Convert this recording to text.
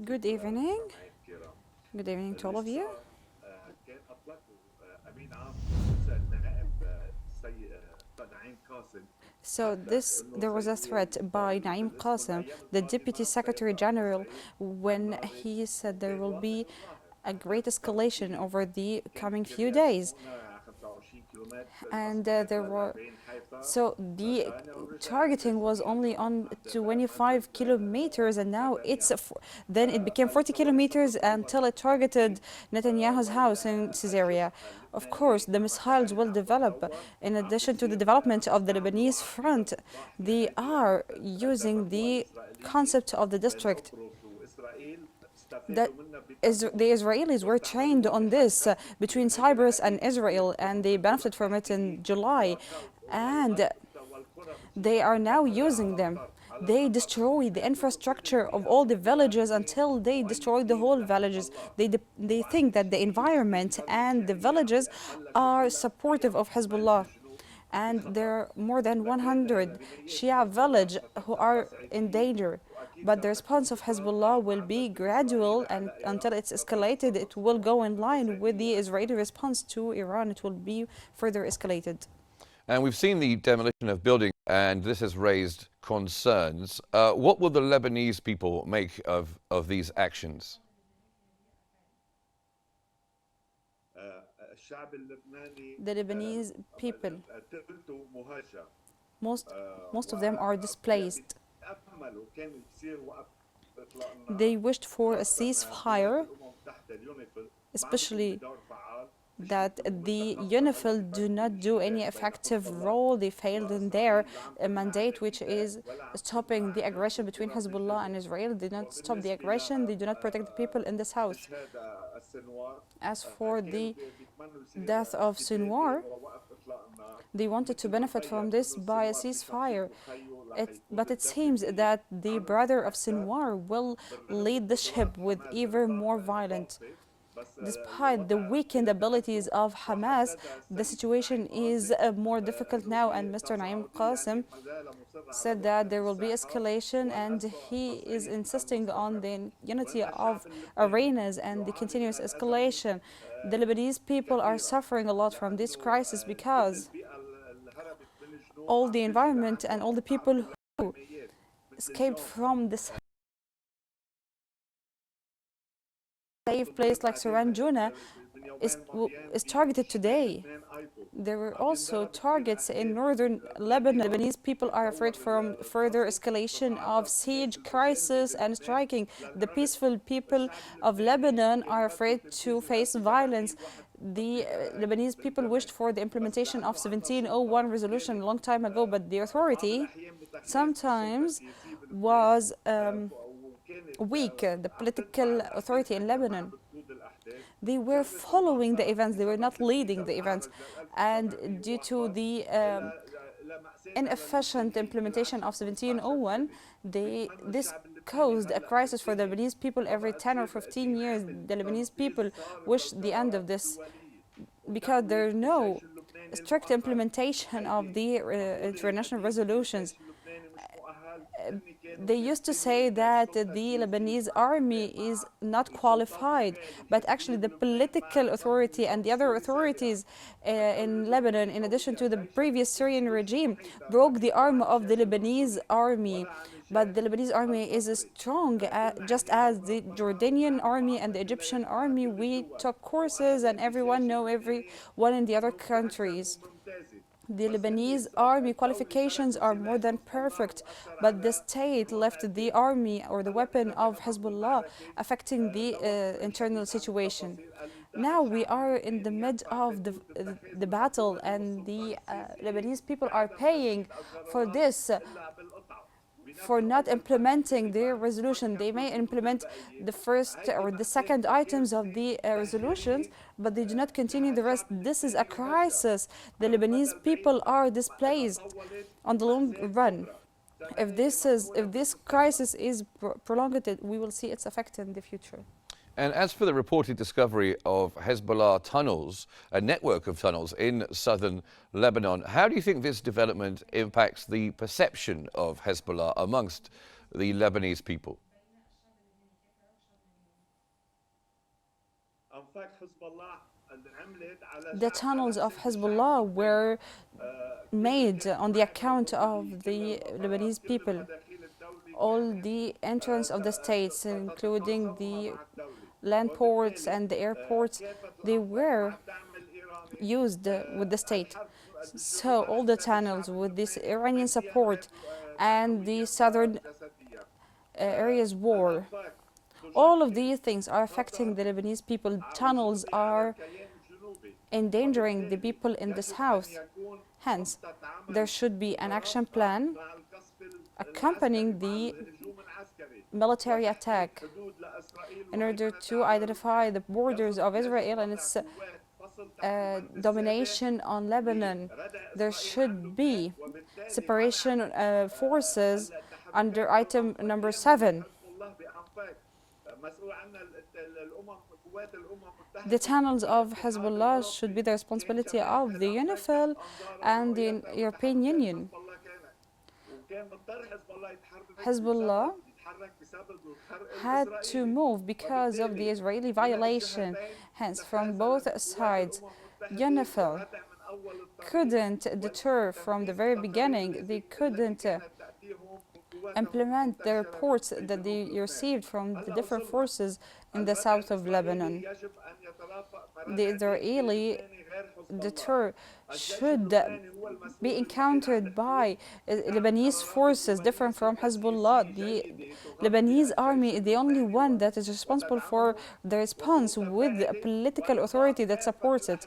Good evening. Good evening to all of you. There was a threat by Naim Qasim, the Deputy Secretary General, when he said there will be a great escalation over the coming few days. And the targeting was only on 25 kilometers, and now then it became 40 kilometers until it targeted Netanyahu's house in Caesarea. Of course, the missiles will develop. In addition to the development of the Lebanese front, they are using the concept of the district. That the Israelis were trained on this between Cyprus and Israel, and they benefited from it in July, and they are now using them. They destroy the infrastructure of all the villages until they destroy the whole villages. They think that the environment and the villages are supportive of Hezbollah. And there are more than 100 Shia villages who are in danger. But the response of Hezbollah will be gradual, and until it's escalated, it will go in line with the Israeli response to Iran. It will be further escalated. And we've seen the demolition of buildings, and this has raised concerns. What will the Lebanese people make of these actions? The Lebanese people, most of them are displaced. They wished for a ceasefire, especially that the UNIFIL do not do any effective role. They failed in their mandate, which is stopping the aggression between Hezbollah and Israel. They do not stop the aggression. They do not protect the people in the south. As for the death of Sinwar, they wanted to benefit from this by a ceasefire. But it seems that the brother of Sinwar will lead the ship with even more violence. Despite the weakened abilities of Hamas, the situation is more difficult now, and Mr. Naim Qasim said that there will be escalation, and he is insisting on the unity of arenas and the continuous escalation. The Lebanese people are suffering a lot from this crisis because all the environment and all the people who escaped from this safe place like Saranjuna is targeted today. There were also targets in northern Lebanon. Lebanese people are afraid from further escalation of siege, crisis, and striking. The peaceful people of Lebanon are afraid to face violence. The Lebanese people wished for the implementation of 1701 resolution a long time ago, but the authority sometimes was weak, the political authority in Lebanon. They were following the events, they were not leading the events. And due to the inefficient implementation of 1701, this caused a crisis for the Lebanese people. Every 10 or 15 years, the Lebanese people wish the end of this, because there is no strict implementation of the international resolutions. They used to say that the Lebanese army is not qualified, but actually the political authority and the other authorities in Lebanon, in addition to the previous Syrian regime, broke the arm of the Lebanese army. But the Lebanese army is strong, just as the Jordanian army and the Egyptian army. We took courses and everyone knows everyone in the other countries. The Lebanese army qualifications are more than perfect, but the state left the army or the weapon of Hezbollah, affecting the internal situation. Now we are in the mid of the battle, and the Lebanese people are paying for this, for not implementing their resolution. They may implement the first or the second items of the resolutions, but they do not continue the rest. This is a crisis. The Lebanese people are displaced on the long run. If this crisis is prolonged, we will see its effect in the future. And as for the reported discovery of Hezbollah tunnels, a network of tunnels in southern Lebanon, how do you think this development impacts the perception of Hezbollah amongst the Lebanese people? The tunnels of Hezbollah were made on the account of the Lebanese people. All the entrance of the states, including the land ports and the airports, they were used with the state. So all the tunnels with this Iranian support and the southern areas war, all of these things are affecting the Lebanese people. Tunnels are endangering the people in the south. Hence, there should be an action plan accompanying the military attack in order to identify the borders of Israel and its domination on Lebanon. There should be separation forces under item number 7. The tunnels of Hezbollah should be the responsibility of the UNIFIL and the European Union. Hezbollah had to move because of the Israeli violation. Hence, from both sides, UNIFIL couldn't deter from the very beginning. They couldn't implement the reports that they received from the different forces in the south of Lebanon. The Israeli deter should be encountered by Lebanese forces different from Hezbollah. The Lebanese army is the only one that is responsible for the response with a political authority that supports it.